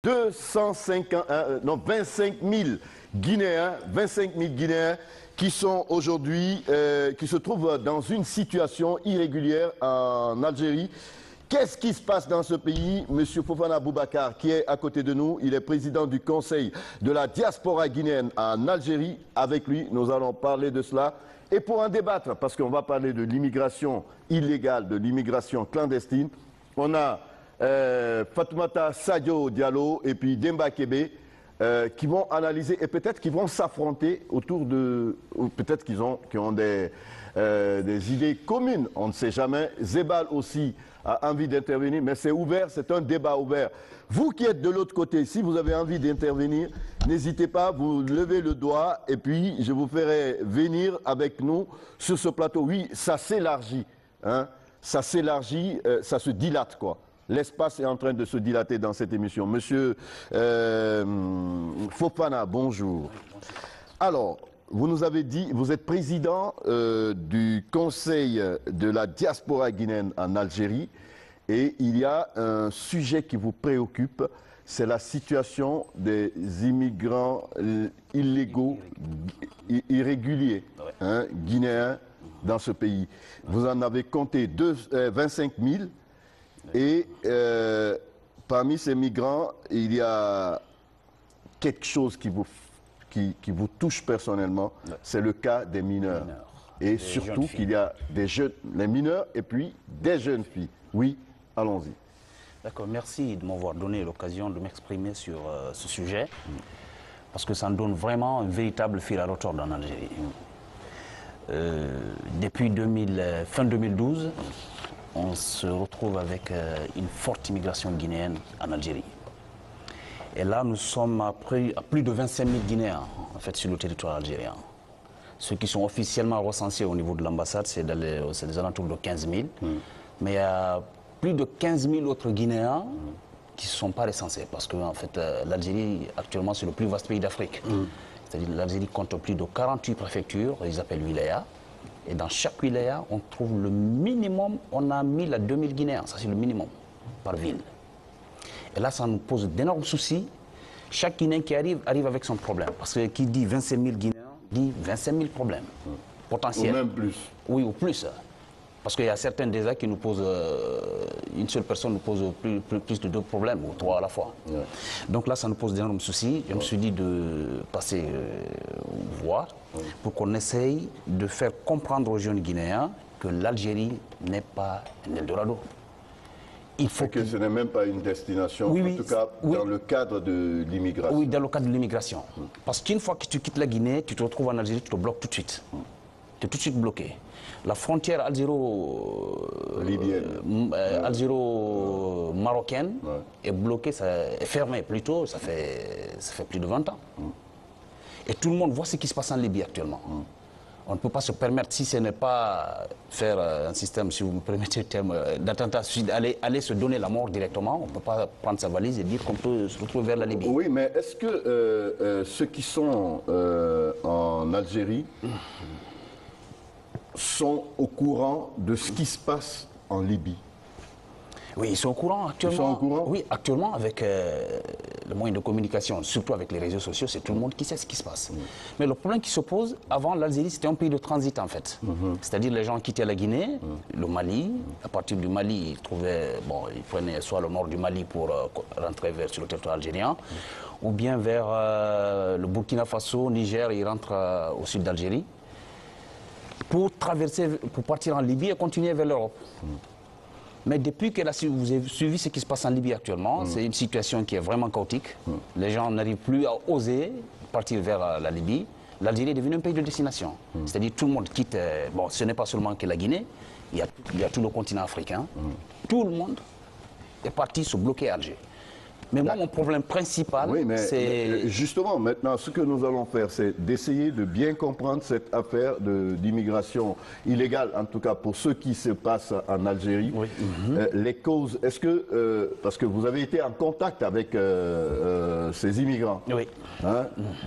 25 000 Guinéens, qui sont aujourd'hui, qui se trouvent dans une situation irrégulière en Algérie. Qu'est-ce qui se passe dans ce pays? Monsieur Fofana Boubacar, qui est à côté de nous, il est président du Conseil de la diaspora guinéenne en Algérie. Avec lui, nous allons parler de cela. Et pour en débattre, parce qu'on va parler de l'immigration illégale, de l'immigration clandestine, on a Fatoumata Sadio Diallo et puis Demba Kébé qui vont analyser et peut-être qu'ils vont s'affronter autour de... Peut-être qu'ils ont des idées communes, on ne sait jamais. Zébal aussi a envie d'intervenir, mais c'est ouvert, c'est un débat ouvert. Vous qui êtes de l'autre côté, si vous avez envie d'intervenir, n'hésitez pas, vous levez le doigt et puis je vous ferai venir avec nous sur ce plateau. Oui, ça s'élargit, hein, ça s'élargit, ça se dilate quoi. L'espace est en train de se dilater dans cette émission. Monsieur Fofana, bonjour. Alors, vous nous avez dit, vous êtes président du Conseil de la diaspora guinéenne en Algérie et il y a un sujet qui vous préoccupe, c'est la situation des immigrants illégaux, irréguliers, hein, guinéens dans ce pays. Vous en avez compté 25 000. Et parmi ces migrants, il y a quelque chose qui vous touche personnellement, c'est le cas des mineurs. Et surtout qu'il y a des jeunes, les mineurs et puis des jeunes filles. Oui, allons-y. D'accord, merci de m'avoir donné l'occasion de m'exprimer sur ce sujet, parce que ça me donne vraiment un véritable fil à retordre en Algérie. Depuis fin 2012, on se retrouve avec une forte immigration guinéenne en Algérie. Et là, nous sommes à plus de 25 000 Guinéens en fait, sur le territoire algérien. Ceux qui sont officiellement recensés au niveau de l'ambassade, c'est des alentours de 15 000. Mais il y a plus de 15 000 autres Guinéens qui ne sont pas recensés. Parce que en fait, l'Algérie, actuellement, c'est le plus vaste pays d'Afrique. C'est-à-dire l'Algérie compte plus de 48 préfectures, ils appellent wilaya. Et dans chaque wilaya, on trouve le minimum, on a 1000 à 2000 Guinéens, ça c'est le minimum, par ville. Et là, ça nous pose d'énormes soucis. Chaque Guinéen qui arrive avec son problème. Parce que qui dit 25 000 Guinéens, dit 25 000 problèmes potentiels. Ou même plus. Oui, ou plus. Parce qu'il y a certains déjà qui nous posent, une seule personne nous pose plus de 2 problèmes, ou 3 à la fois. Donc là, ça nous pose d'énormes soucis. Je me suis dit de passer voir pour qu'on essaye de faire comprendre aux jeunes Guinéens que l'Algérie n'est pas un Eldorado. Il faut que ce n'est même pas une destination, en tout cas dans le cadre de l'immigration. Oui, dans le cadre de l'immigration. Parce qu'une fois que tu quittes la Guinée, tu te retrouves en Algérie, tu te bloques tout de suite. Tu es tout de suite bloqué. La frontière algéro-marocaine est bloquée, est fermée plutôt, ça fait plus de 20 ans. Et tout le monde voit ce qui se passe en Libye actuellement. On ne peut pas se permettre, si ce n'est pas faire un système, si vous me permettez le terme, d'attentat, aller se donner la mort directement, on ne peut pas prendre sa valise et dire qu'on peut se retrouver vers la Libye. Oui, mais est-ce que ceux qui sont en Algérie sont au courant de ce qui se passe en Libye? Oui, ils sont au courant actuellement. Ils sont au courant? Oui, actuellement avec le moyen de communication, surtout avec les réseaux sociaux, c'est tout le monde qui sait ce qui se passe. Mais le problème qui se pose, avant l'Algérie, c'était un pays de transit en fait. C'est-à-dire les gens quittaient la Guinée, le Mali, à partir du Mali, ils prenaient soit le nord du Mali pour rentrer sur le territoire algérien, ou bien vers le Burkina Faso, Niger, ils rentrent au sud d'Algérie, pour partir en Libye et continuer vers l'Europe. Mais depuis que vous avez suivi ce qui se passe en Libye actuellement, c'est une situation qui est vraiment chaotique. Les gens n'arrivent plus à oser partir vers la Libye. L'Algérie est devenue un pays de destination. C'est-à-dire tout le monde quitte, ce n'est pas seulement que la Guinée, il y a tout le continent africain. Tout le monde est parti se bloquer à Alger. Mais moi, mon problème principal, c'est... Justement, maintenant, ce que nous allons faire, c'est d'essayer de bien comprendre cette affaire d'immigration illégale, en tout cas pour ce qui se passe en Algérie. Les causes, est-ce que... parce que vous avez été en contact avec ces immigrants,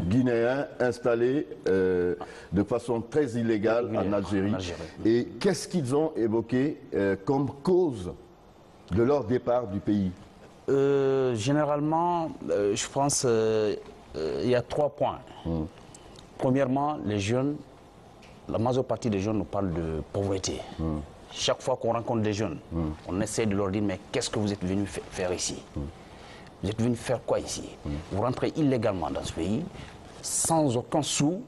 guinéens installés de façon très illégale en Algérie. Et qu'est-ce qu'ils ont évoqué comme cause de leur départ du pays? Généralement, je pense il y a 3 points. Premièrement, les jeunes, la majeure partie des jeunes nous parlent de pauvreté. Chaque fois qu'on rencontre des jeunes, on essaie de leur dire, mais qu'est-ce que vous êtes venus faire ici? Vous êtes venus faire quoi ici? Vous rentrez illégalement dans ce pays, sans aucun sou.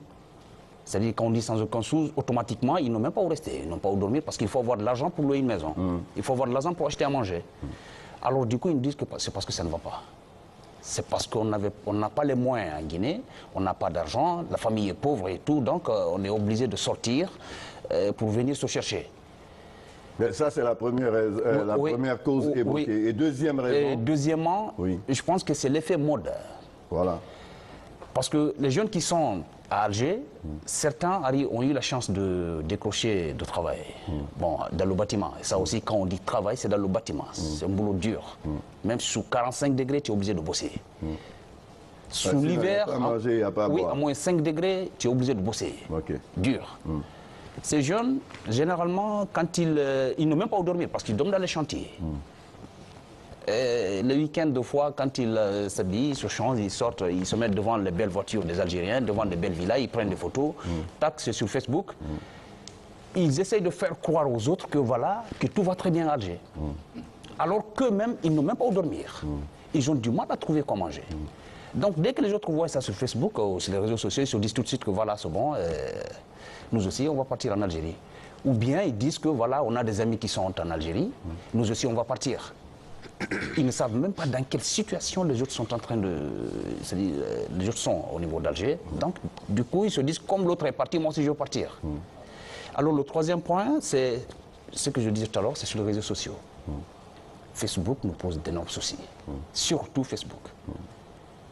C'est-à-dire quand on dit sans aucun sou, automatiquement, ils n'ont même pas où rester, ils n'ont pas où dormir, parce qu'il faut avoir de l'argent pour louer une maison. Il faut avoir de l'argent pour acheter à manger. Alors du coup, ils nous disent que c'est parce que ça ne va pas. C'est parce qu'on n'a pas les moyens en Guinée, on n'a pas d'argent, la famille est pauvre et tout, donc on est obligé de sortir pour venir se chercher. Mais ça, c'est la première, première cause évoquée. Oui. Et deuxième raison? Et deuxièmement, je pense que c'est l'effet mode. Voilà. Parce que les jeunes qui sont à Alger, certains ont eu la chance de décrocher de travail bon, dans le bâtiment. Et ça aussi, quand on dit travail, c'est dans le bâtiment. C'est un boulot dur. Même sous 45 degrés, tu es obligé de bosser. Sous l'hiver, à moins 5 degrés, tu es obligé de bosser. Dur. Ces jeunes, généralement, quand ils n'ont même pas où dormir parce qu'ils dorment dans les chantiers. Le week-end, deux fois, quand ils s'habillent, ils se changent, ils sortent, ils se mettent devant les belles voitures des Algériens, devant des belles villas, ils prennent des photos, tac, c'est sur Facebook. Ils essayent de faire croire aux autres que voilà, que tout va très bien à Alger. Alors qu'eux-mêmes, ils n'ont même pas où dormir. Ils ont du mal à trouver quoi manger. Donc dès que les autres voient ça sur Facebook ou sur les réseaux sociaux, ils se disent tout de suite que voilà, c'est bon, nous aussi, on va partir en Algérie. Ou bien ils disent que voilà, on a des amis qui sont en Algérie, nous aussi, on va partir. Ils ne savent même pas dans quelle situation les autres sont en train de... C'est-à-dire, les autres sont au niveau d'Alger. Donc, du coup, ils se disent, comme l'autre est parti, moi aussi je veux partir. Alors, le troisième point, c'est ce que je disais tout à l'heure, c'est sur les réseaux sociaux. Facebook nous pose d'énormes soucis. Surtout Facebook.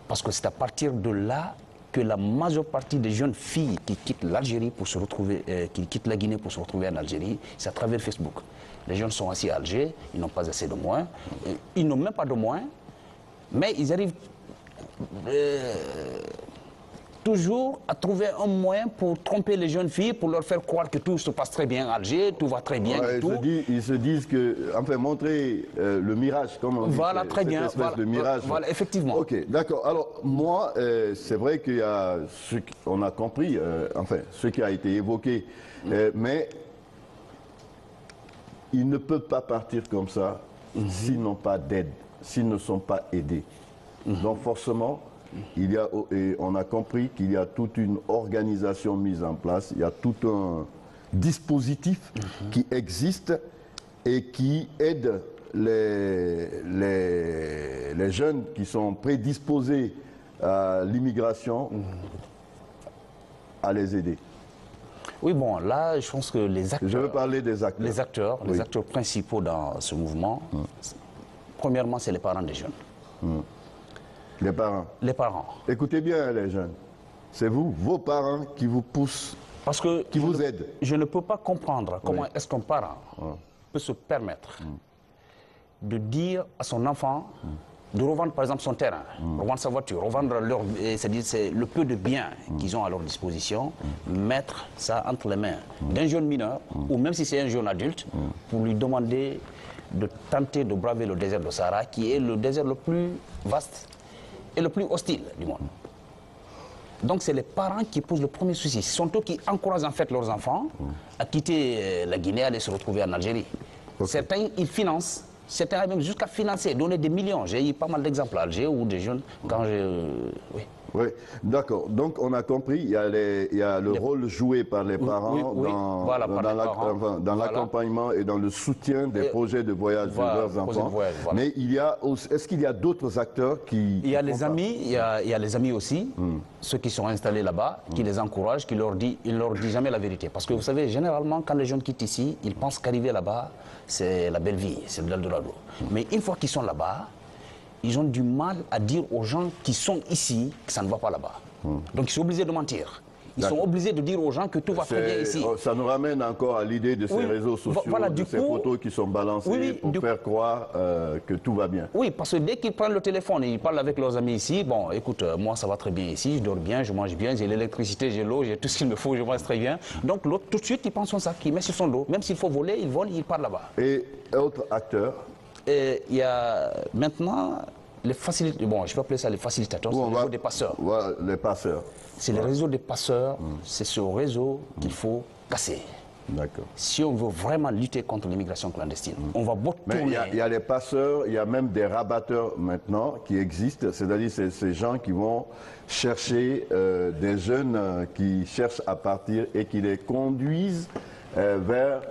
Parce que c'est à partir de là que la majeure partie des jeunes filles qui quittent l'Algérie pour se retrouver, qui quittent la Guinée pour se retrouver en Algérie, c'est à travers Facebook. Les jeunes sont assis à Alger, ils n'ont pas assez de moyens, ils n'ont même pas de moyens, mais ils arrivent toujours à trouver un moyen pour tromper les jeunes filles, pour leur faire croire que tout se passe très bien à Alger, tout va très bien et tout. Ils se disent que, enfin, montrer le mirage, comme on dit. Voilà, très bien. Voilà, de mirage. Voilà, effectivement. Ok, d'accord. Alors, moi, c'est vrai qu'il y a ce qu'on a compris, enfin, ce qui a été évoqué, mais ils ne peuvent pas partir comme ça s'ils n'ont pas d'aide, s'ils ne sont pas aidés. Donc, forcément, il y a, et on a compris qu'il y a toute une organisation mise en place, il y a tout un dispositif qui existe et qui aide les jeunes qui sont prédisposés à l'immigration à les aider. Oui, bon, là, je pense que les acteurs... Je veux parler des acteurs. Les acteurs principaux dans ce mouvement, premièrement, c'est les parents des jeunes. Les parents. Les parents. Écoutez bien les jeunes. C'est vous, vos parents qui vous poussent, parce que qui vous aident. Je ne peux pas comprendre comment est-ce qu'un parent peut se permettre de dire à son enfant de revendre par exemple son terrain, revendre sa voiture, revendre c'est le peu de biens qu'ils ont à leur disposition, mettre ça entre les mains d'un jeune mineur, ou même si c'est un jeune adulte, pour lui demander de tenter de braver le désert de Sahara, qui est le désert le plus vaste et le plus hostile du monde. Donc c'est les parents qui posent le premier souci. Ce sont eux qui encouragent en fait leurs enfants à quitter la Guinée, à aller se retrouver en Algérie. Certains, ils financent, certains même jusqu'à financer, donner des millions. J'ai eu pas mal d'exemples à Alger où des jeunes, quand Oui, d'accord. Donc on a compris, il y a le rôle joué par les parents dans l'accompagnement et dans le soutien des projets de voyage de leurs enfants. Mais est-ce qu'il y a d'autres acteurs qui... Il y a les amis, il y a les amis aussi, ceux qui sont installés là-bas, qui les encouragent, qui leur disent jamais la vérité. Parce que vous savez, généralement, quand les jeunes quittent ici, ils pensent qu'arriver là-bas, c'est la belle vie, c'est l'Eldorado. Mais une fois qu'ils sont là-bas, ils ont du mal à dire aux gens qui sont ici que ça ne va pas là-bas. Donc ils sont obligés de mentir. Ils sont obligés de dire aux gens que tout va très bien ici. Ça nous ramène encore à l'idée de ces réseaux sociaux, de ces photos qui sont balancées pour faire croire que tout va bien. Oui, parce que dès qu'ils prennent le téléphone et ils parlent avec leurs amis ici, bon, écoute, moi ça va très bien ici, je dors bien, je mange bien, j'ai l'électricité, j'ai l'eau, j'ai tout ce qu'il me faut, je mange très bien. Donc l'autre, tout de suite, il prend son sac, il met sur son dos. Même s'il faut voler, il vole, il part là-bas. Et autre acteur, il y a maintenant les facilitateurs, bon, je vais appeler ça les facilitateurs, c'est le réseau des passeurs. Voilà, les passeurs. C'est le réseau des passeurs, c'est ce réseau qu'il faut casser. D'accord. Si on veut vraiment lutter contre l'immigration clandestine, on va beaucoup Mais tourner. il y a les passeurs, il y a même des rabatteurs maintenant qui existent, c'est-à-dire ces gens qui vont chercher des jeunes qui cherchent à partir et qui les conduisent vers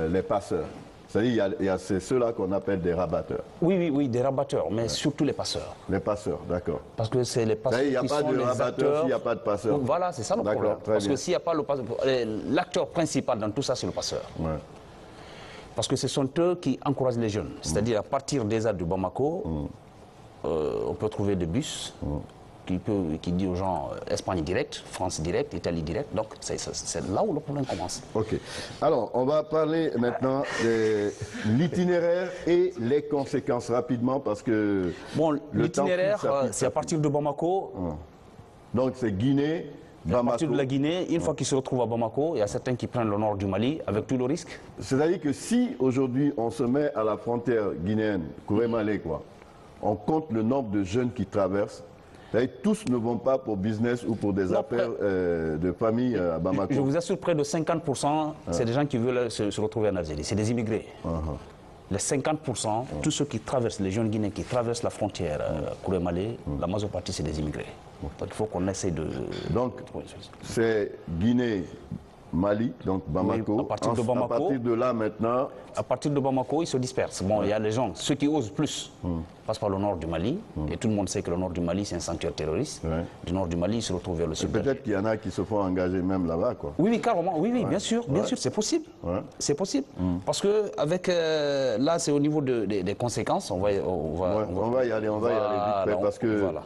les passeurs. C'est-à-dire c'est ceux-là qu'on appelle des rabatteurs. Oui, des rabatteurs, mais surtout les passeurs. Les passeurs, d'accord. Parce que c'est les passeurs Il n'y a qui pas sont de les rabatteur acteurs. s'il n'y a pas de passeur. Voilà, c'est ça le problème. Très Parce bien. que s'il n'y a pas le passeur, l'acteur principal dans tout ça, c'est le passeur. Ouais. Parce que ce sont eux qui encouragent les jeunes. C'est-à-dire à partir des aides de Bamako, on peut trouver des bus qui dit aux gens Espagne direct, France direct, Italie direct. Donc c'est là où le problème commence. Ok. Alors, on va parler maintenant de l'itinéraire et les conséquences rapidement parce que... Bon, l'itinéraire, c'est à partir de Bamako. Donc c'est Guinée, Bamako. À partir de la Guinée, une fois qu'ils se retrouvent à Bamako, il y a certains qui prennent le nord du Mali avec tout le risque. C'est-à-dire que si aujourd'hui on se met à la frontière guinéenne, Kourémalé, quoi, on compte le nombre de jeunes qui traversent, tous ne vont pas pour business ou pour des affaires de famille à Bamako. Je vous assure, près de 50%, c'est des gens qui veulent se retrouver en Algérie. C'est des immigrés. Les 50%, tous ceux qui traversent, les jeunes Guinéens qui traversent la frontière Kourémalé, la majeure partie, c'est des immigrés. Donc il faut qu'on essaie de... Donc, c'est Guinée, Mali, donc Bamako. Oui, à partir de Bamako. À partir de là, maintenant... À partir de Bamako, ils se dispersent. Bon, il y a les gens, ceux qui osent plus, passent par le nord du Mali. Et tout le monde sait que le nord du Mali, c'est un sanctuaire terroriste. Du nord du Mali, ils se retrouvent vers le sud. Peut-être qu'il y en a qui se font engager même là-bas, quoi. Oui, carrément. Oui, bien sûr, c'est possible. C'est possible. Parce que avec là, c'est au niveau des conséquences. On va y aller vite fait parce que... Voilà.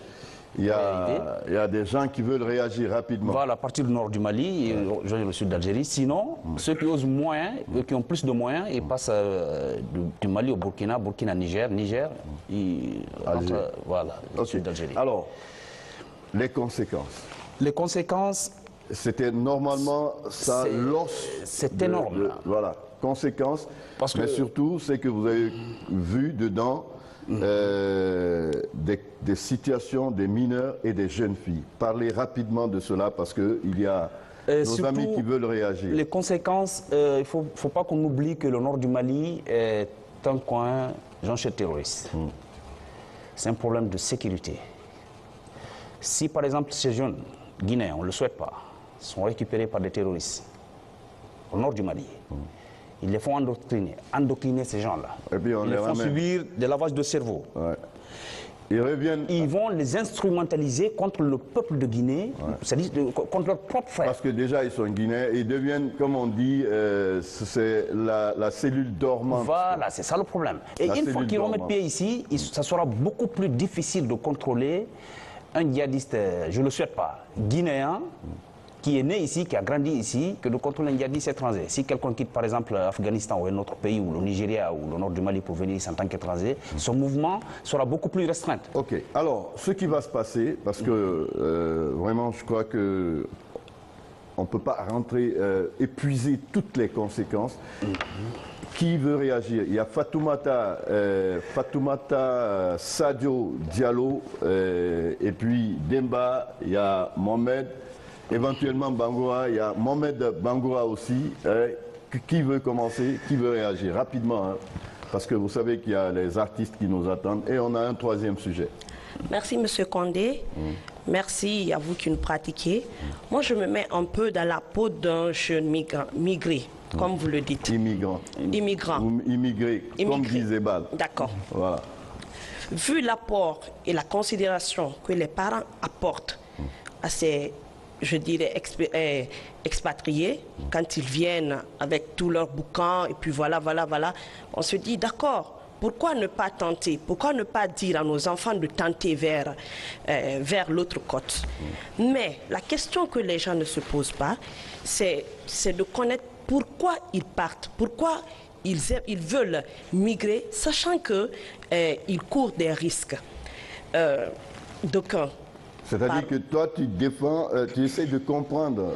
Il y a des gens qui veulent réagir rapidement. Voilà, à partir du nord du Mali et le sud d'Algérie. Sinon, ceux qui osent moins, qui ont plus de moyens, ils passent du Mali au Burkina, Niger, voilà, le sud d'Algérie. Alors, les conséquences. Les conséquences... C'était normalement ça, l'os. C'est énorme. Voilà, conséquences. Mais surtout, c'est que vous avez vu dedans des situations des mineurs et des jeunes filles. Parlez rapidement de cela parce qu'il y a nos amis qui veulent réagir. Les conséquences, il ne faut pas qu'on oublie que le nord du Mali est un coin jonché terroriste. C'est un problème de sécurité. Si par exemple ces jeunes Guinéens, on ne le souhaite pas, sont récupérés par des terroristes au nord du Mali, ils les font endoctriner ces gens-là. Et puis ils les font subir des lavages de cerveau. Ouais. Ils reviennent. Ils vont les instrumentaliser contre le peuple de Guinée, c'est-à-dire contre leurs propres frères. Parce que déjà ils sont guinéens, ils deviennent, comme on dit, c'est la cellule dormante. Voilà, c'est ça le problème. Et une fois qu'ils remettent pied ici, ça sera beaucoup plus difficile de contrôler un djihadiste, je ne le souhaite pas, guinéen, qui est né ici, qui a grandi ici, que de contrôler un djihadiste étranger. Si quelqu'un quitte par exemple l'Afghanistan ou un autre pays, ou le Nigeria ou le nord du Mali pour venir ici en tant qu'étranger, son mouvement sera beaucoup plus restreint. Ok, alors ce qui va se passer, parce que vraiment je crois que on ne peut pas rentrer, épuiser toutes les conséquences. Qui veut réagir? Il y a Fatoumata Sadio Diallo, et puis Demba, il y a Mohamed, éventuellement Bangoura, il y a Mohamed Bangoura aussi. Qui veut commencer? Qui veut réagir? Rapidement, hein, parce que vous savez qu'il y a les artistes qui nous attendent. Et on a un troisième sujet. Merci, M. Condé. Merci à vous qui nous pratiquez. Moi, je me mets un peu dans la peau d'un jeune migré, comme vous le dites. Immigrant. Ou immigré, comme disait Bal. D'accord. Voilà. Vu l'apport et la considération que les parents apportent à ces, je dirais, expatriés, quand ils viennent avec tous leurs bouquins, et puis voilà, on se dit, d'accord, pourquoi ne pas tenter? Pourquoi ne pas dire à nos enfants de tenter vers l'autre côte? Mais la question que les gens ne se posent pas, c'est de connaître pourquoi ils partent, pourquoi ils veulent migrer, sachant qu'ils courent des risques. Donc, C'est-à-dire que toi, tu défends, tu essaies de comprendre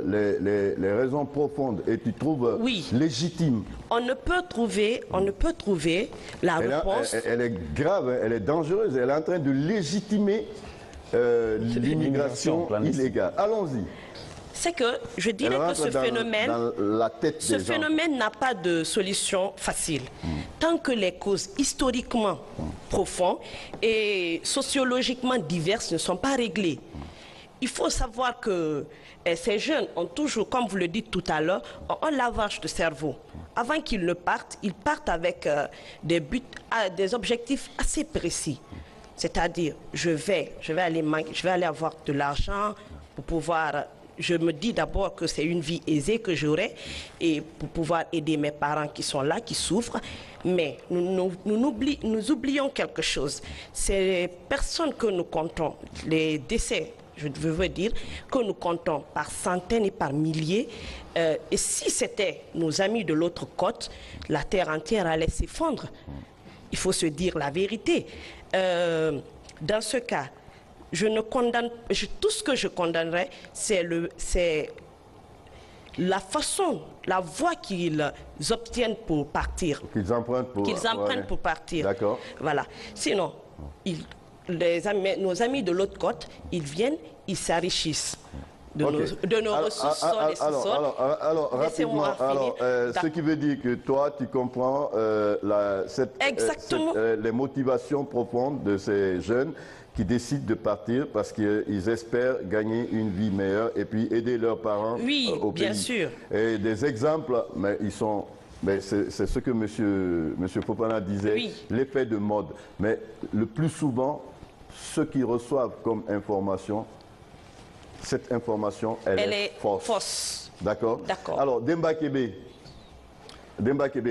les raisons profondes et tu trouves légitime. On ne peut trouver la réponse. Elle est grave, elle est dangereuse, elle est en train de légitimer l'immigration illégale. Allons-y. C'est que je dirais que ce phénomène n'a pas de solution facile. Tant que les causes historiquement profondes et sociologiquement diverses ne sont pas réglées. Il faut savoir que ces jeunes ont toujours, comme vous le dites tout à l'heure, un lavage de cerveau. Avant qu'ils ne partent, ils partent avec des objectifs assez précis. C'est-à-dire, je vais aller avoir de l'argent pour pouvoir... Je me dis d'abord que c'est une vie aisée que j'aurai et pour pouvoir aider mes parents qui sont là, qui souffrent. Mais nous oublions quelque chose. Ces personnes que nous comptons, les décès, je veux dire, que nous comptons par centaines et par milliers, et si c'était nos amis de l'autre côte, la terre entière allait s'effondrer. Il faut se dire la vérité. Dans ce cas, je ne condamne, tout ce que je condamnerais, c'est la façon, la voie qu'ils obtiennent pour partir. Qu'ils empruntent pour partir. D'accord. Voilà. Sinon, nos amis de l'autre côte, ils viennent, ils s'enrichissent. De nos ressources sol et sous-sol. Alors rapidement, ce qui veut dire que toi, tu comprends les motivations profondes de ces jeunes qui décident de partir parce qu'ils espèrent gagner une vie meilleure et puis aider leurs parents au pays. Bien sûr. Et des exemples, mais ils sont... C'est ce que monsieur Fofana disait, l'effet de mode. Mais le plus souvent, ceux qui reçoivent comme information, cette information, elle est fausse. D'accord. Alors, Demba Kébé,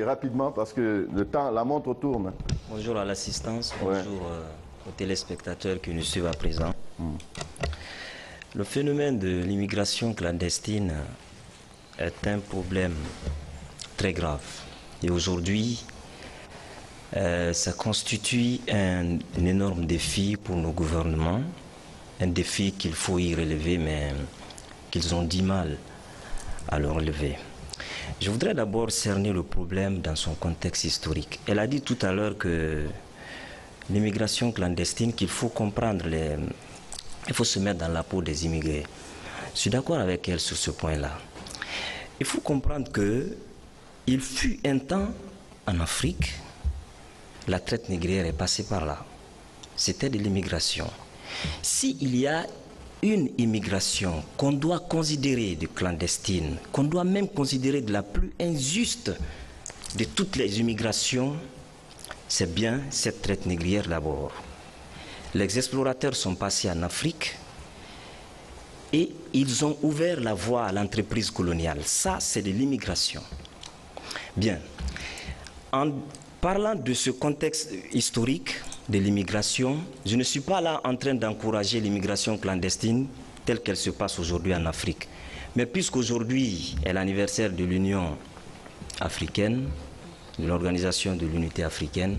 rapidement, parce que le temps, la montre tourne. Bonjour à l'assistance, bonjour aux téléspectateurs qui nous suivent à présent. Le phénomène de l'immigration clandestine est un problème très grave. Et aujourd'hui, ça constitue un énorme défi pour nos gouvernements, un défi qu'il faut y relever, mais qu'ils ont du mal à le relever. Je voudrais d'abord cerner le problème dans son contexte historique. Elle a dit tout à l'heure que l'immigration clandestine, qu'il faut comprendre, il faut se mettre dans la peau des immigrés. Je suis d'accord avec elle sur ce point-là. Il faut comprendre qu'il fut un temps en Afrique, la traite négrière est passée par là. C'était de l'immigration. S'il y a une immigration qu'on doit considérer de clandestine, qu'on doit même considérer de la plus injuste de toutes les immigrations, c'est bien cette traite négrière d'abord. Les explorateurs sont passés en Afrique et ils ont ouvert la voie à l'entreprise coloniale. Ça, c'est de l'immigration. Bien. En parlant de ce contexte historique de l'immigration, je ne suis pas là en train d'encourager l'immigration clandestine telle qu'elle se passe aujourd'hui en Afrique. Mais puisqu'aujourd'hui est l'anniversaire de l'Union africaine, de l'Organisation de l'Unité africaine,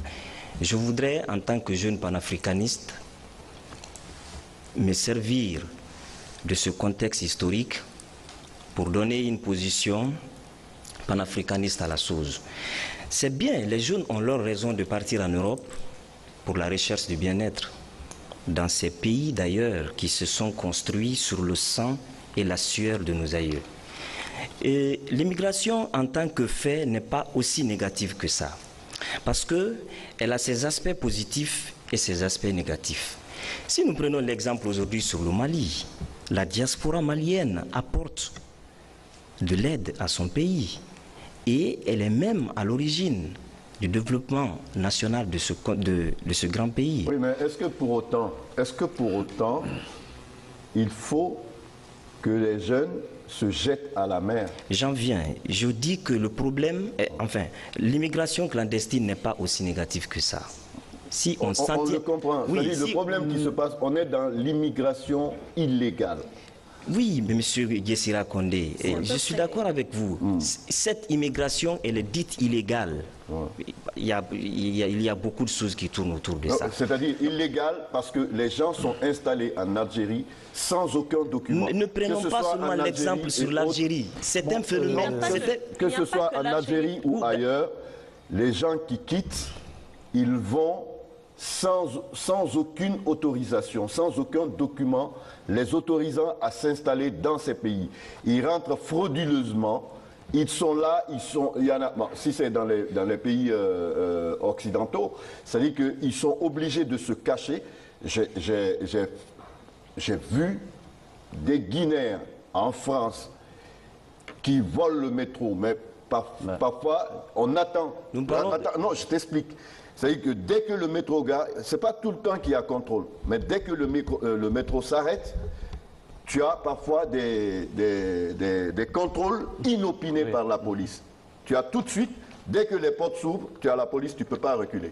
je voudrais, en tant que jeune panafricaniste, me servir de ce contexte historique pour donner une position panafricaniste à la chose. C'est bien, les jeunes ont leur raison de partir en Europe pour la recherche du bien-être. Dans ces pays d'ailleurs qui se sont construits sur le sang et la sueur de nos aïeux. Et l'immigration en tant que fait n'est pas aussi négative que ça. Parce qu'elle a ses aspects positifs et ses aspects négatifs. Si nous prenons l'exemple aujourd'hui sur le Mali, la diaspora malienne apporte de l'aide à son pays. Et elle est même à l'origine du développement national de ce grand pays. Oui, mais est-ce que pour autant, il faut que les jeunes se jettent à la mer? J'en viens. Je dis que le problème, l'immigration clandestine n'est pas aussi négative que ça. Si on le comprend. Oui, le problème qui se passe, on est dans l'immigration illégale. Oui, mais monsieur Guessira Condé, je suis d'accord avec vous. Cette immigration, elle est dite illégale. Il y a beaucoup de choses qui tournent autour de ça. C'est-à-dire illégale parce que les gens sont installés en Algérie sans aucun document. Ne prenons pas seulement l'exemple sur l'Algérie. C'est un phénomène. Que ce soit en Algérie ou ailleurs, les gens qui quittent, ils vont sans aucune autorisation, sans aucun document les autorisant à s'installer dans ces pays. Ils rentrent frauduleusement, ils sont là, il y en a, bon, si c'est dans les pays occidentaux, c'est-à-dire qu'ils sont obligés de se cacher. J'ai vu des Guinéens en France qui volent le métro, mais parfois on attend. Non, je t'explique. C'est-à-dire que dès que le métro gare, ce n'est pas tout le temps qu'il y a contrôle, mais dès que le métro s'arrête, tu as parfois des contrôles inopinés par la police. Tu as tout de suite, dès que les portes s'ouvrent, tu as la police, tu ne peux pas reculer.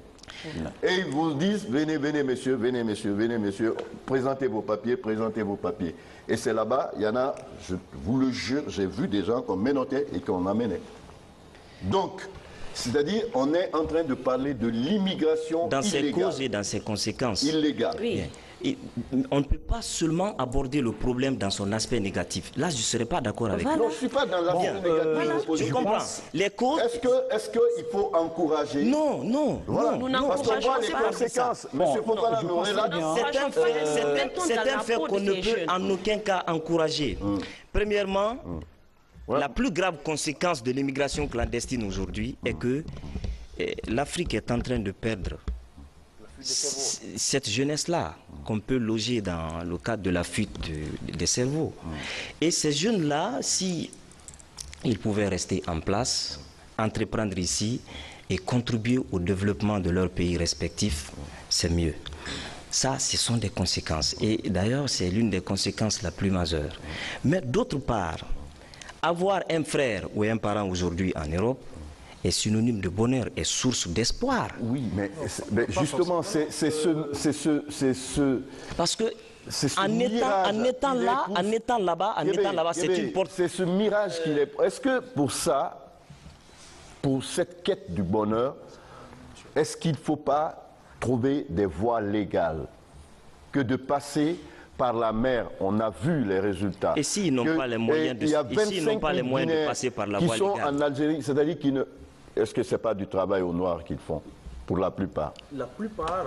Et ils vous disent, venez, venez messieurs, venez messieurs, venez messieurs, présentez vos papiers, présentez vos papiers. Et c'est là-bas, il y en a, je vous le jure, j'ai vu des gens qu'on menottait et qu'on amenait. Donc, c'est-à-dire, on est en train de parler de l'immigration illégale. Dans ses causes et dans ses conséquences. Illégale. Oui. Et on ne peut pas seulement aborder le problème dans son aspect négatif. Là, je ne serais pas d'accord avec vous. Non, je ne suis pas dans l'aspect négatif. Je comprends. Les causes... Est-ce qu'il faut encourager? Non, non. Voilà. Nous Parce qu'on voit les pas conséquences. Monsieur Fofana nous relate. C'est un fait qu'on ne peut en aucun cas encourager. Premièrement, la plus grave conséquence de l'immigration clandestine aujourd'hui est que l'Afrique est en train de perdre cette jeunesse-là qu'on peut loger dans le cadre de la fuite des cerveaux. Et ces jeunes-là, si ils pouvaient rester en place, entreprendre ici et contribuer au développement de leurs pays respectifs, c'est mieux. Ça, ce sont des conséquences. Et d'ailleurs, c'est l'une des conséquences la plus majeure. Mais d'autre part, avoir un frère ou un parent aujourd'hui en Europe est synonyme de bonheur et source d'espoir. Oui, mais justement, c'est ce... Parce que en étant là-bas, c'est une porte... C'est ce mirage qu'il est... Est-ce que pour ça, pour cette quête du bonheur, est-ce qu'il ne faut pas trouver des voies légales que de passer par la mer? On a vu les résultats. Et s'ils n'ont pas les moyens de passer par la voie légale? Qui sont en Algérie, c'est-à-dire qu'ils ne... Est-ce que ce n'est pas du travail au noir qu'ils font, pour la plupart? La plupart,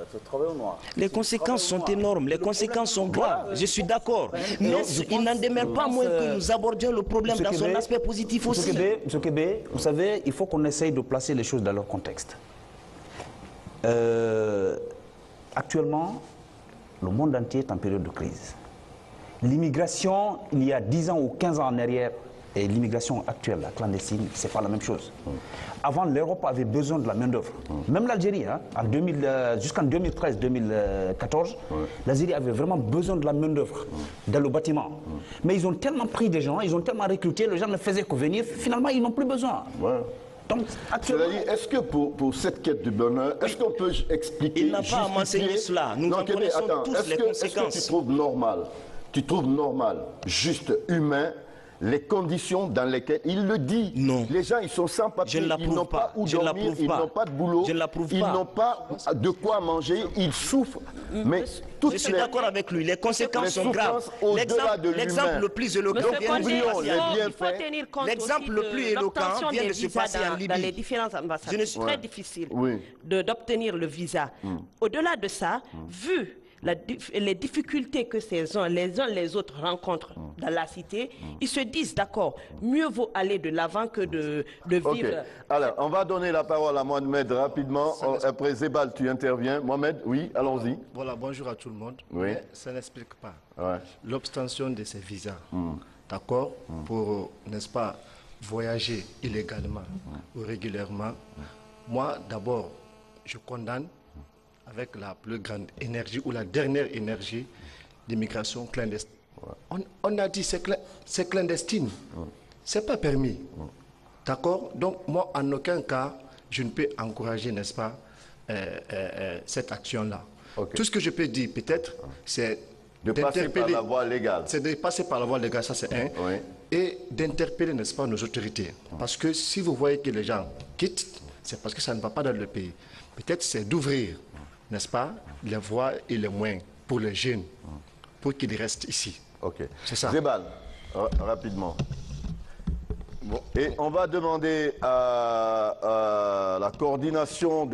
c'est travail au noir. Les conséquences sont énormes, les conséquences sont graves, je suis d'accord. Mais il n'en demeure pas moins que nous abordions le problème dans son aspect positif aussi. M. Kébé, vous savez, il faut qu'on essaye de placer les choses dans leur contexte. Actuellement, le monde entier est en période de crise. L'immigration, il y a 10 ans ou 15 ans en arrière, et l'immigration actuelle, la clandestine, ce n'est pas la même chose. Avant, l'Europe avait besoin de la main-d'œuvre. Même l'Algérie, hein, jusqu'en 2013-2014, l'Algérie avait vraiment besoin de la main-d'œuvre dans le bâtiment. Mais ils ont tellement pris des gens, ils ont tellement recruté, les gens ne faisaient que venir, finalement, ils n'ont plus besoin. Donc, actuellement... Est-ce que pour cette quête du bonheur, est-ce qu'on peut expliquer... Il n'a pas à m'enseigner cela, nous en connaissons tous les conséquences. Est-ce que tu trouves normal, juste humain, les conditions dans lesquelles il le dit? Non. Les gens, ils sont sans papier, ils n'ont pas où dormir, ils n'ont pas de boulot, ils n'ont pas de quoi manger, ils souffrent. Mais je suis d'accord avec lui, les conséquences sont graves. L'exemple le plus éloquent vient de se passer en Libye. Dans les différentes ambassades, c'est très difficile d'obtenir le visa. Au-delà de ça, vu les difficultés que les uns les autres rencontrent dans la cité, ils se disent d'accord, mieux vaut aller de l'avant que de vivre. Alors, on va donner la parole à Mohamed rapidement. Après Zébal, tu interviens. Mohamed, oui, allons-y. Voilà, bonjour à tout le monde. Oui. Mais ça n'explique pas l'obtention de ces visas. D'accord, pour, n'est-ce pas, voyager illégalement ou régulièrement. Moi, d'abord, je condamne avec la plus grande énergie ou la dernière énergie d'immigration clandestine. On a dit c'est clandestine, c'est pas permis. D'accord? Donc moi, en aucun cas, je ne peux encourager, n'est-ce pas, cette action-là. Tout ce que je peux dire peut-être, c'est De passer par la voie légale. C'est de passer par la voie légale, ça c'est un. Oui. Et d'interpeller, n'est-ce pas, nos autorités. Parce que si vous voyez que les gens quittent, c'est parce que ça ne va pas dans le pays. Peut-être c'est d'ouvrir, n'est-ce pas, les voies et les moyens pour les jeunes, pour qu'ils restent ici. Ok. C'est ça. Zébal, rapidement. Bon. Et on va demander à la coordination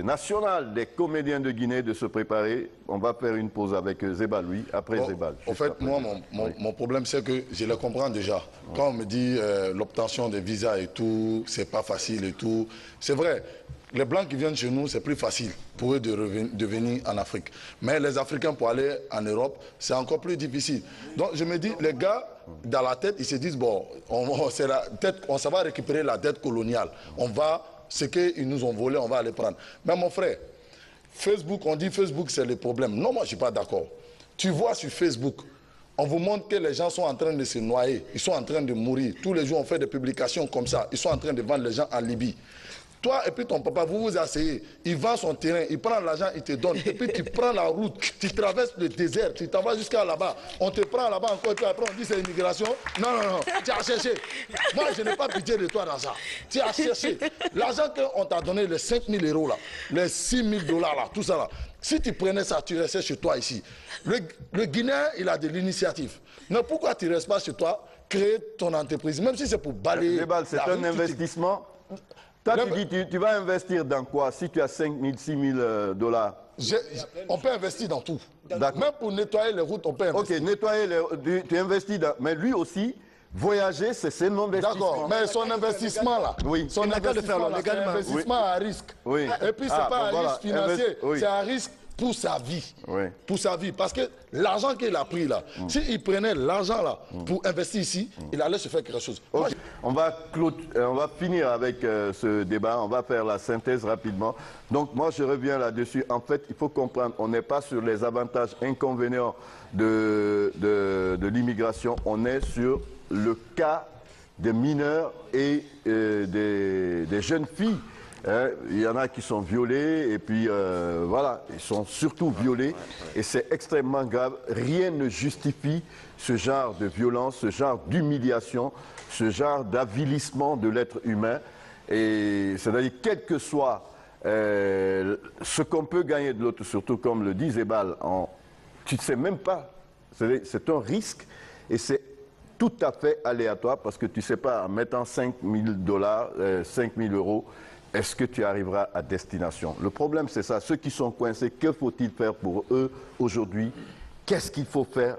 nationale des comédiens de Guinée de se préparer. On va faire une pause avec Zébal, oui, après bon, Zébal. En fait, moi, mon problème, c'est que je le comprends déjà. Quand on me dit l'obtention des visas et tout, c'est pas facile et tout, c'est vrai. Les Blancs qui viennent chez nous, c'est plus facile pour eux de venir en Afrique. Mais les Africains, pour aller en Europe, c'est encore plus difficile. Donc, je me dis, les gars, dans la tête, ils se disent, bon, on ça va récupérer la dette coloniale. Ce qu'ils nous ont volé, on va aller prendre. Mais mon frère, Facebook, on dit Facebook, c'est le problème. Non, moi, je ne suis pas d'accord. Tu vois sur Facebook, on vous montre que les gens sont en train de se noyer. Ils sont en train de mourir. Tous les jours, on fait des publications comme ça. Ils sont en train de vendre les gens en Libye. Toi et puis ton papa, vous vous asseyez, il vend son terrain, il prend l'argent, il te donne, et puis tu prends la route, tu traverses le désert, tu t'en vas jusqu'à là-bas, on te prend là-bas encore, et puis après on dit c'est immigration. Non, non, non, tu as cherché. Moi, je n'ai pas pitié de toi dans ça. Tu as cherché. L'argent qu'on t'a donné, les 5 000 euros là, les 6 000 dollars là, tout ça là, si tu prenais ça, tu restais chez toi ici. Le Guinéen, il a de l'initiative. Mais pourquoi tu ne restes pas chez toi, créer ton entreprise, même si c'est pour balayer. C'est un investissement. Toi, tu dis, tu vas investir dans quoi si tu as 5 000, 6 000 dollars? On peut investir dans tout. Même pour nettoyer les routes, on peut investir. Ok, nettoyer tu investis dans... Mais lui aussi, voyager, c'est son investissement. D'accord, mais son investissement là, oui. Son investissement, là, c'est un investissement à risque. Oui. Et puis, c'est pas un risque financier, c'est un risque pour sa vie. Oui. Pour sa vie. Parce que l'argent qu'il a pris là, s'il prenait l'argent là pour investir ici, il allait se faire quelque chose. Okay. On va finir avec ce débat, on va faire la synthèse rapidement. Donc moi je reviens là-dessus. En fait, il faut comprendre, on n'est pas sur les avantages inconvénients de l'immigration, on est sur le cas des mineurs et des jeunes filles. Il y en a qui sont violés et puis voilà, ils sont surtout violés et c'est extrêmement grave. Rien ne justifie ce genre de violence, ce genre d'humiliation, ce genre d'avilissement de l'être humain. Et c'est-à-dire, quel que soit ce qu'on peut gagner de l'autre, surtout comme le dit Zébal, tu ne sais même pas, c'est un risque et c'est tout à fait aléatoire parce que tu ne sais pas, en mettant 5 000 dollars, 5 000 euros, est-ce que tu arriveras à destination? Le problème, c'est ça. Ceux qui sont coincés, que faut-il faire pour eux aujourd'hui? Qu'est-ce qu'il faut faire?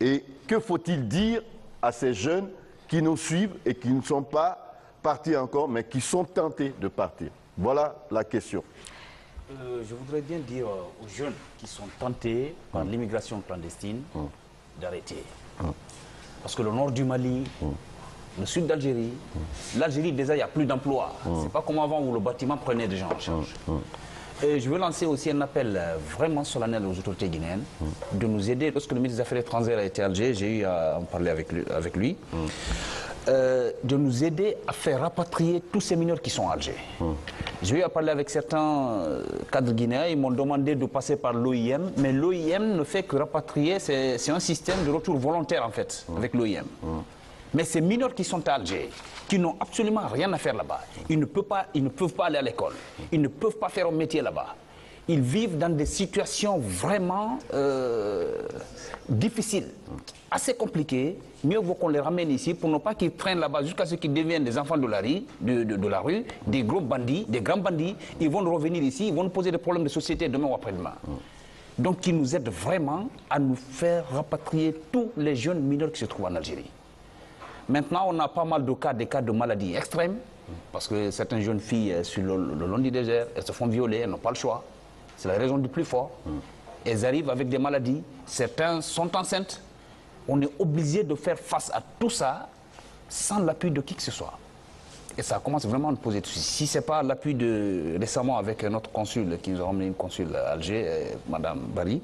Et que faut-il dire à ces jeunes qui nous suivent et qui ne sont pas partis encore, mais qui sont tentés de partir? Voilà la question. Je voudrais bien dire aux jeunes qui sont tentés par l'immigration clandestine d'arrêter. Parce que le nord du Mali... le sud d'Algérie, l'Algérie déjà il n'y a plus d'emploi. C'est pas comme avant où le bâtiment prenait des gens en charge. Et je veux lancer aussi un appel vraiment solennel aux autorités guinéennes de nous aider. Lorsque le ministre des Affaires étrangères a été à Alger, j'ai eu à en parler avec lui, de nous aider à faire rapatrier tous ces mineurs qui sont à Alger. J'ai eu à parler avec certains cadres guinéens, ils m'ont demandé de passer par l'OIM, mais l'OIM ne fait que rapatrier, c'est un système de retour volontaire en fait, avec l'OIM. Mais ces mineurs qui sont à Alger, qui n'ont absolument rien à faire là-bas, ils ne peuvent pas aller à l'école, ils ne peuvent pas faire un métier là-bas. Ils vivent dans des situations vraiment difficiles, assez compliquées. Mieux vaut qu'on les ramène ici pour ne pas qu'ils traînent là-bas jusqu'à ce qu'ils deviennent des enfants de la rue, des gros bandits, des grands bandits. Ils vont revenir ici, ils vont nous poser des problèmes de société demain ou après-demain. Donc ils nous aident vraiment à nous faire rapatrier tous les jeunes mineurs qui se trouvent en Algérie. Maintenant, on a pas mal de cas, des cas de maladies extrêmes, parce que certaines jeunes filles sur le long du désert, elles se font violer, elles n'ont pas le choix. C'est la raison du plus fort. Elles arrivent avec des maladies, certains sont enceintes. On est obligé de faire face à tout ça sans l'appui de qui que ce soit. Et ça commence vraiment à nous poser de soucis. Si ce n'est pas l'appui de récemment avec notre consul, qui nous a ramené une consul à Alger, Madame Barry,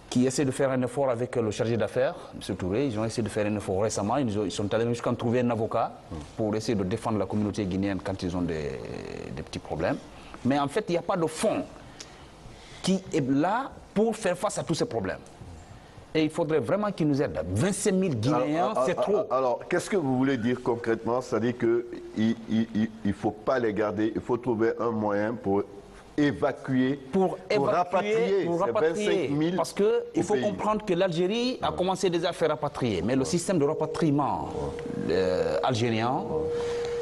qui essaie de faire un effort avec le chargé d'affaires, M. Touré. Ils ont essayé de faire un effort récemment. Ils sont allés jusqu'à trouver un avocat pour essayer de défendre la communauté guinéenne quand ils ont des petits problèmes. Mais en fait, il n'y a pas de fonds. qui est là pour faire face à tous ces problèmes. Et il faudrait vraiment qu'ils nous aident. 25 000 Guinéens, c'est trop. Alors, qu'est-ce que vous voulez dire concrètement? C'est-à-dire qu'il ne faut pas les garder, il faut trouver un moyen pour évacuer, pour rapatrier ces 25 000. Parce qu'il faut comprendre que l'Algérie a commencé déjà à faire rapatrier. Mais le système de rapatriement algérien,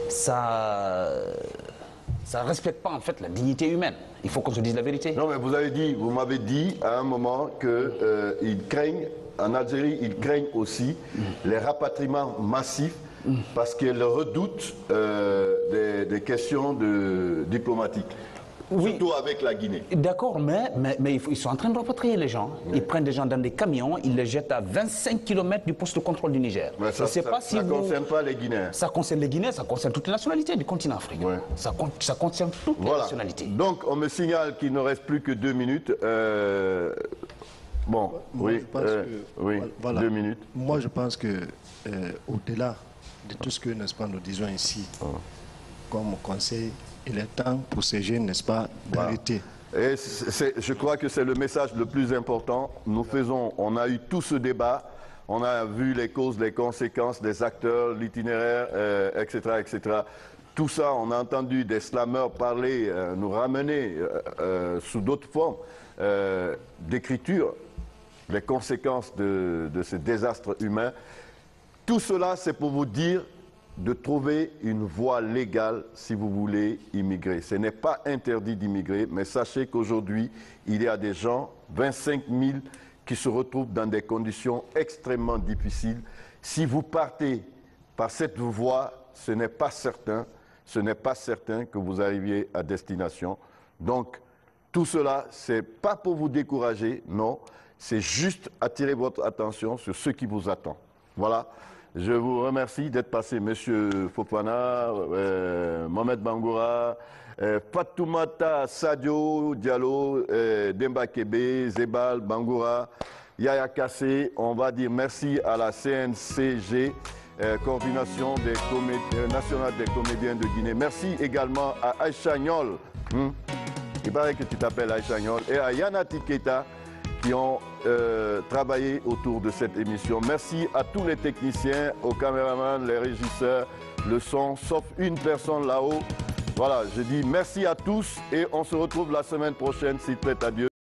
ça ne respecte pas en fait la dignité humaine. Il faut qu'on se dise la vérité. Non, mais vous m'avez dit à un moment qu'ils craignent, en Algérie, ils craignent aussi les rapatriements massifs parce qu'ils redoutent des questions diplomatiques. Oui. Surtout avec la Guinée. D'accord, mais ils sont en train de rapatrier les gens. Oui. Ils prennent des gens dans des camions, ils les jettent à 25 km du poste de contrôle du Niger. Mais ça ne concerne pas les Guinéens. Ça concerne les Guinéens, ça concerne toutes les nationalités du continent africain. Ouais. Ça concerne toutes les nationalités. Donc, on me signale qu'il ne reste plus que 2 minutes. Bon, moi, oui, voilà. 2 minutes. Moi, je pense que au-delà de tout ce que, n'est-ce pas, nous disons ici, comme conseil, il est temps pour ces jeunes, n'est-ce pas, d'arrêter. Et je crois que c'est le message le plus important. On a eu tout ce débat, on a vu les causes, les conséquences, les acteurs, l'itinéraire, etc., etc. Tout ça, on a entendu des slameurs parler, nous ramener sous d'autres formes d'écriture, les conséquences de ces désastres humains. Tout cela, c'est pour vous dire de trouver une voie légale si vous voulez immigrer. Ce n'est pas interdit d'immigrer, mais sachez qu'aujourd'hui, il y a des gens, 25 000, qui se retrouvent dans des conditions extrêmement difficiles. Si vous partez par cette voie, ce n'est pas certain que vous arriviez à destination. Donc, tout cela, ce n'est pas pour vous décourager, non, c'est juste attirer votre attention sur ce qui vous attend. Voilà. Je vous remercie d'être passé, M. Fofana, Mohamed Bangoura, Fatoumata Sadio Diallo, Demba Kebe, Zebal, Bangoura, Yaya Kassé. On va dire merci à la CNCG, Coordination nationale des comédiens de Guinée. Merci également à Aïcha Niol, il paraît que tu t'appelles Aïcha Niol, et à Yanati Keita, qui ont travaillé autour de cette émission. Merci à tous les techniciens, aux caméramans, les régisseurs, le son, sauf une personne là-haut. Voilà, je dis merci à tous et on se retrouve la semaine prochaine, s'il plaît à Dieu.